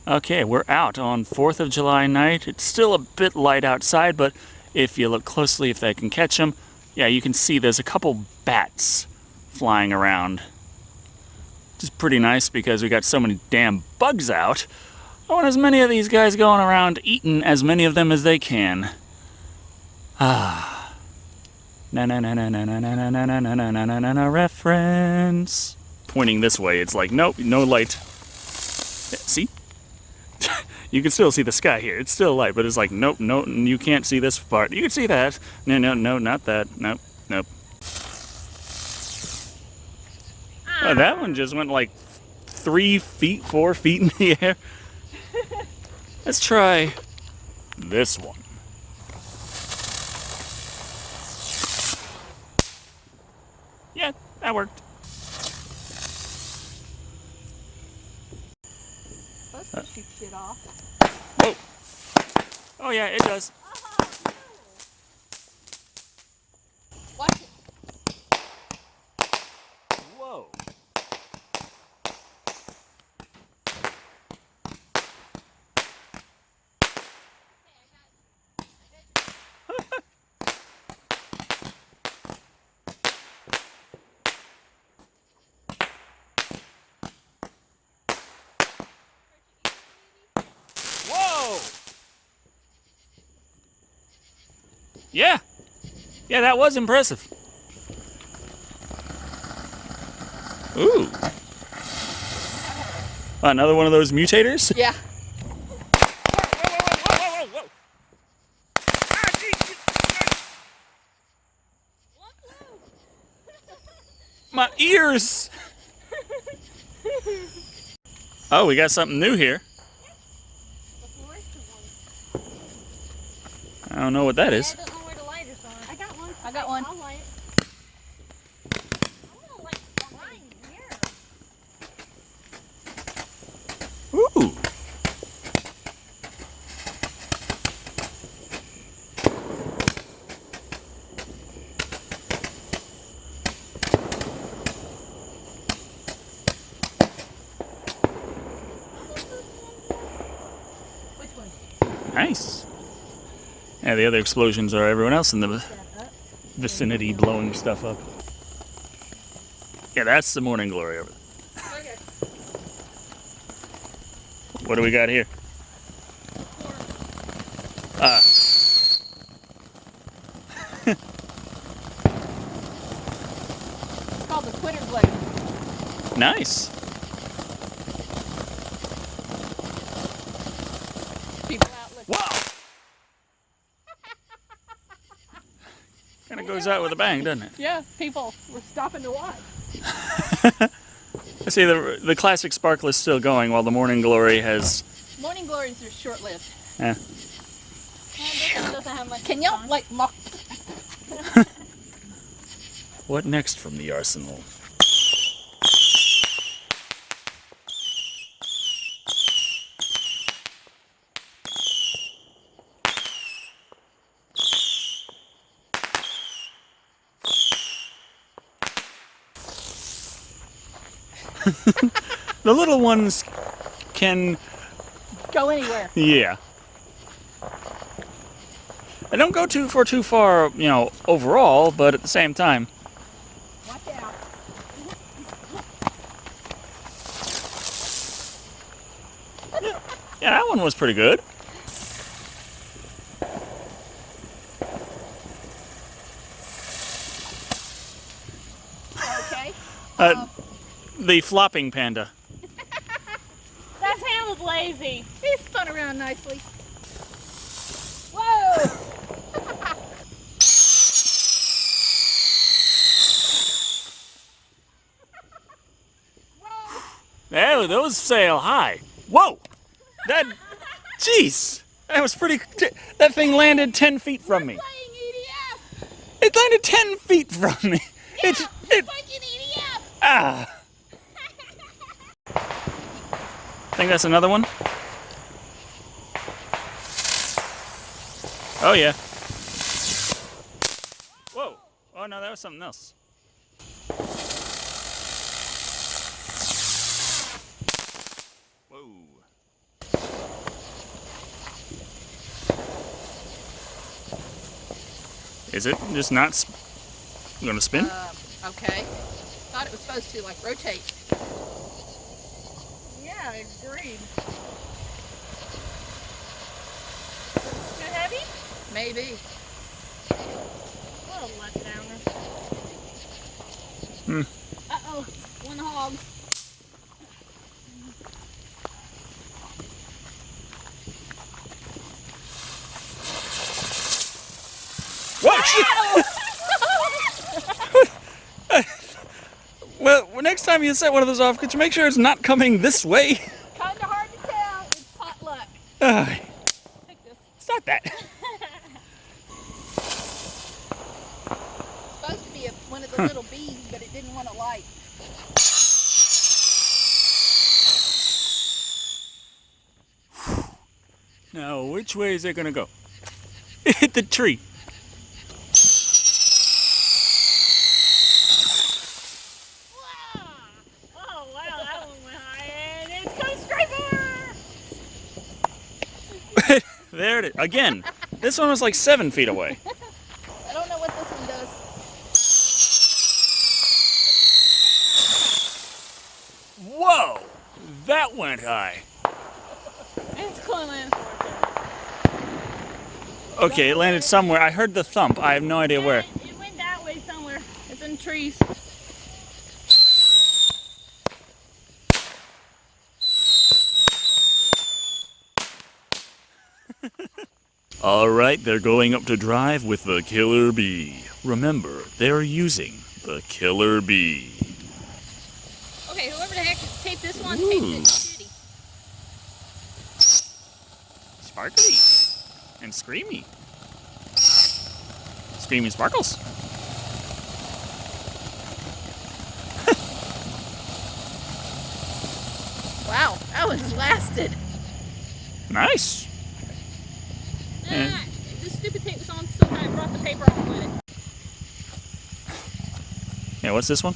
Okay, we're out on 4th of July night. It's still a bit light outside, but if you look closely, if they can catch them, yeah, you can see there's a couple bats flying around. Which is pretty nice because we got so many damn bugs out. I want as many of these guys going around eating as many of them as they can. Ah. Na-na-na-na-na-na-na-na-na-na-na-na-na reference. Pointing this way, it's like, nope, no light. See? You can still see the sky here. It's still light, but it's like, nope, no, you can't see this part. You can see that. No, no, no, not that. Nope, nope. Oh, that one just went like 3 feet, 4 feet in the air. Let's try this one. Yeah, that worked. Supposed to shoot shit off. Whoa. Oh yeah, it does. Watch it. Whoa. Whoa! Yeah. Yeah, that was impressive. Ooh. Another one of those mutators? Yeah. Whoa. Ah, geez. My ears! Oh, we got something new here. I don't know what that is. I don't know where the lighter's on. I got one. I got one. I'll light it. I'm gonna light behind here. Ooh. Which one? Nice. Yeah, the other explosions are everyone else in the vicinity blowing stuff up. Yeah, that's the morning glory over there. Okay. What do we got here? It's called the Twitter blade. Nice. People out looking. Wow! Kind of goes out with a bang, doesn't it? Yeah, people were stopping to watch. I see the classic sparkle is still going while the morning glory has... Morning glories are short-lived. Yeah. This one doesn't have much. Can y'all like mock? What next from the arsenal? The little ones can... Go anywhere. Yeah. I don't go too far, you know, overall, but at the same time. Watch out. Yeah, that one was pretty good. Okay. The flopping panda. That hand was lazy. He spun around nicely. Whoa! Hey, those sail high. Whoa! That, jeez, that was pretty. That thing landed 10 feet from me. Playing EDF. It landed 10 feet from me. Yeah, It, it's like an EDF. ah. Think that's another one? Oh yeah. Whoa. Oh no, that was something else. Whoa. Is it just not going to spin? Okay. Thought it was supposed to, like, rotate. Yeah, agreed. Too heavy? Maybe. What a letdowner. Uh-oh, one hog. What? Well, next time you set one of those off, could you make sure it's not coming this way? Kinda hard to tell. It's potluck. Take this. It's not that. Supposed to be one of the little bees, but it didn't want to light. Now, which way is it going to go? It hit the tree. Oh, wow, that one went high, and it's coming straight for her. There it is. Again, this one was like 7 feet away. I don't know what this one does. Whoa! That went high. It's climbing. Okay, it landed somewhere. I heard the thump. I have no idea where. It went that way somewhere. It's in trees. All right, they're going up to drive with the killer bee. Remember, they're using the killer bee. Okay, whoever the heck taped this one, taped it shitty. Sparkly and screamy. Screamy sparkles. Wow, that one's lasted. Nice. This stupid tape was on, so I brought the paper off with it. Yeah, what's this one?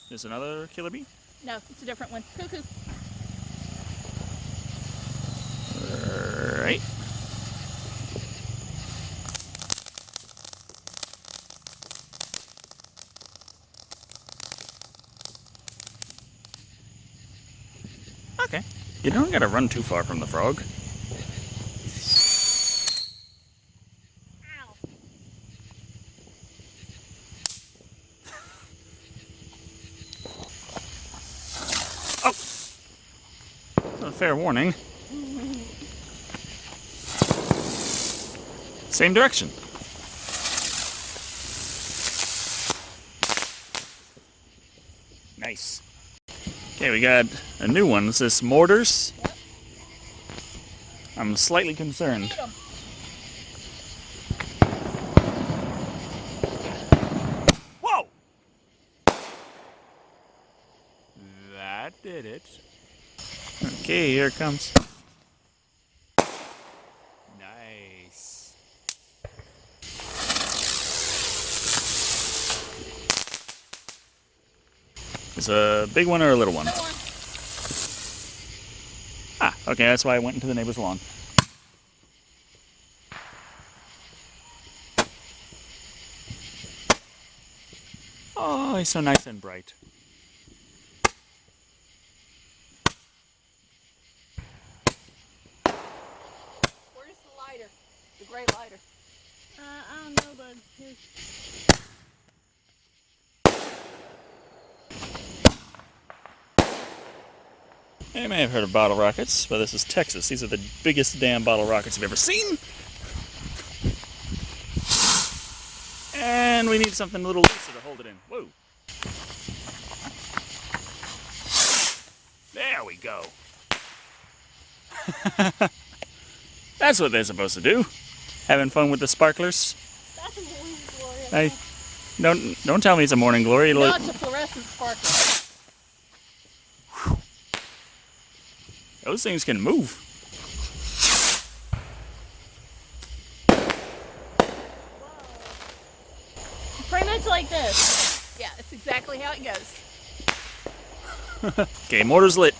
There's another killer bee? No, it's a different one. Cuckoo. Right. Okay. You don't gotta run too far from the frog. Ow. Oh! A fair warning. Same direction. Nice. Okay, we got a new one. Is this mortars? Yep. I'm slightly concerned. Hit 'em. Whoa! That did it. Okay, here it comes. Nice. Is a big one or a little one? Little one. Ah, okay, that's why I went into the neighbor's lawn. Oh, he's so nice and bright. Where's the lighter? The gray lighter. I don't know, but here's... You may have heard of bottle rockets, but this is Texas. These are the biggest damn bottle rockets you've ever seen. And we need something a little looser to hold it in. Whoa. There we go. That's what they're supposed to do. Having fun with the sparklers. That's a morning glory. Hey, don't tell me it's a morning glory. No, it's a fluorescent sparkler. Those things can move. Pretty much like this. Yeah, that's exactly how it goes. Okay, motor's lit.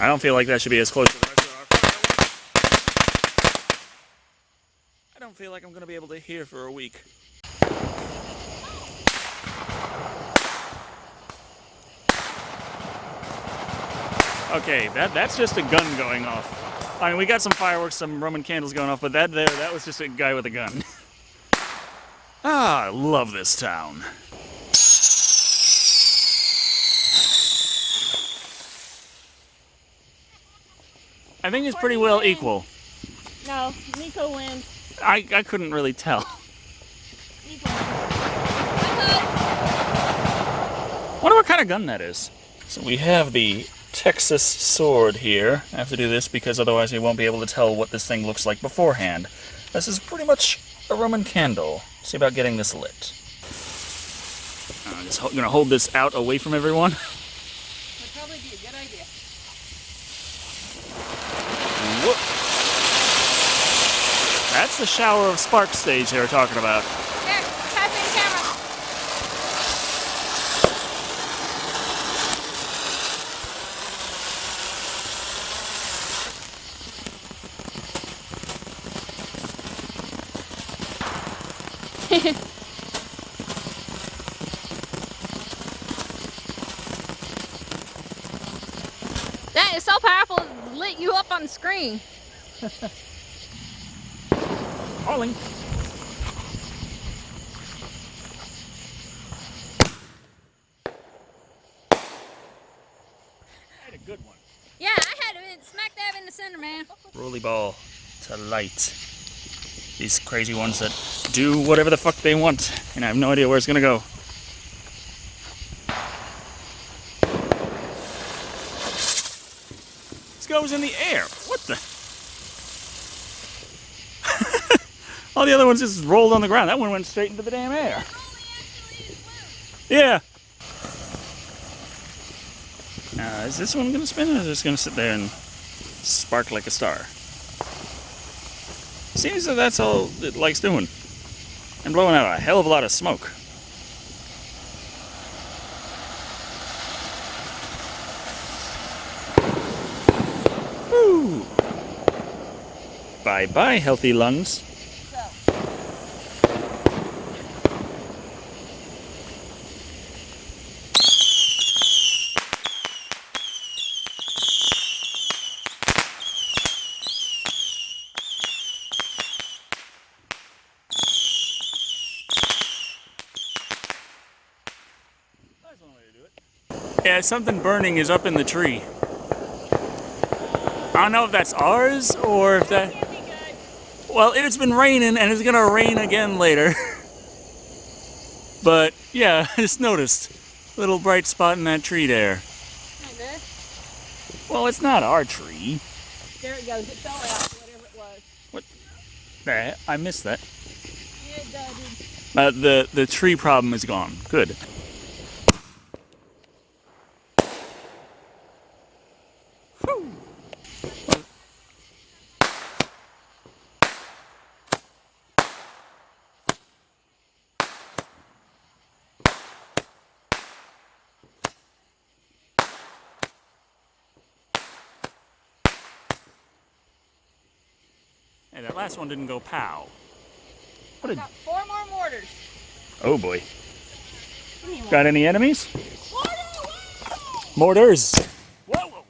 I don't feel like that should be as close to the rest of our fireworks. I don't feel like I'm going to be able to hear for a week. Okay, that's just a gun going off. I mean, we got some fireworks, some Roman candles going off, but that was just a guy with a gun. Ah, I love this town. I think it's pretty well equal. No, Nico wins. I couldn't really tell. Nico wins. Wonder what kind of gun that is. So we have the Texas sword here. I have to do this because otherwise we won't be able to tell what this thing looks like beforehand. This is pretty much a Roman candle. See about getting this lit. I'm just gonna hold this out away from everyone. Would probably be a good idea. Whoop. That's the shower of sparks stage they were talking about. There, pass me the camera. That is so powerful, it lit you up on the screen. Falling. Had a good one. Yeah, I had it smack dab in the center, man. Rolly ball to light. These crazy ones that do whatever the fuck they want, and I have no idea where it's gonna go. This goes in the air. What the? All the other ones just rolled on the ground. That one went straight into the damn air. Yeah. Is this one gonna spin, or is it just gonna sit there and spark like a star? Seems that that's all it likes doing. And blowing out a hell of a lot of smoke. Woo! Bye-bye, healthy lungs. Yeah, something burning is up in the tree. I don't know if that's ours or if that... Can't be good. Well, it's been raining and it's gonna rain again later. But yeah, I just noticed a little bright spot in that tree there. Not good. Well, it's not our tree. There it goes. It fell out, whatever it was. What? I missed that. Yeah, it did. The tree problem is gone. Good. Whew. Hey, that last one didn't go pow. What a... Got 4 more mortars. Oh boy. Anyway. Got any enemies? Mortar! Mortars. Whoa, whoa.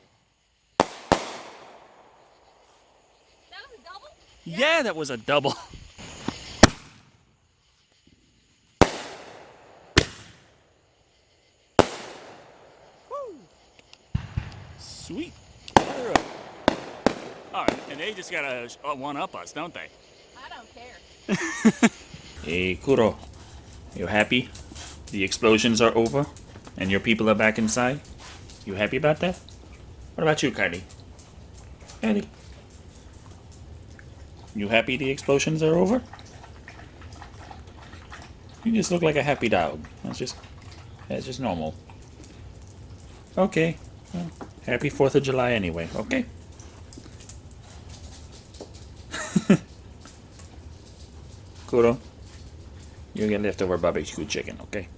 That was a double? Yeah, that was a double. Woo. Sweet. All right, and they just gotta one up us, don't they? I don't care. Hey, Kuro. You happy? The explosions are over, and your people are back inside. You happy about that? What about you, Kylie? Kylie? You happy the explosions are over? You just look like a happy dog. That's just normal. Okay. Well, happy 4th of July anyway, okay? Kuro, you get leftover barbecue chicken, okay?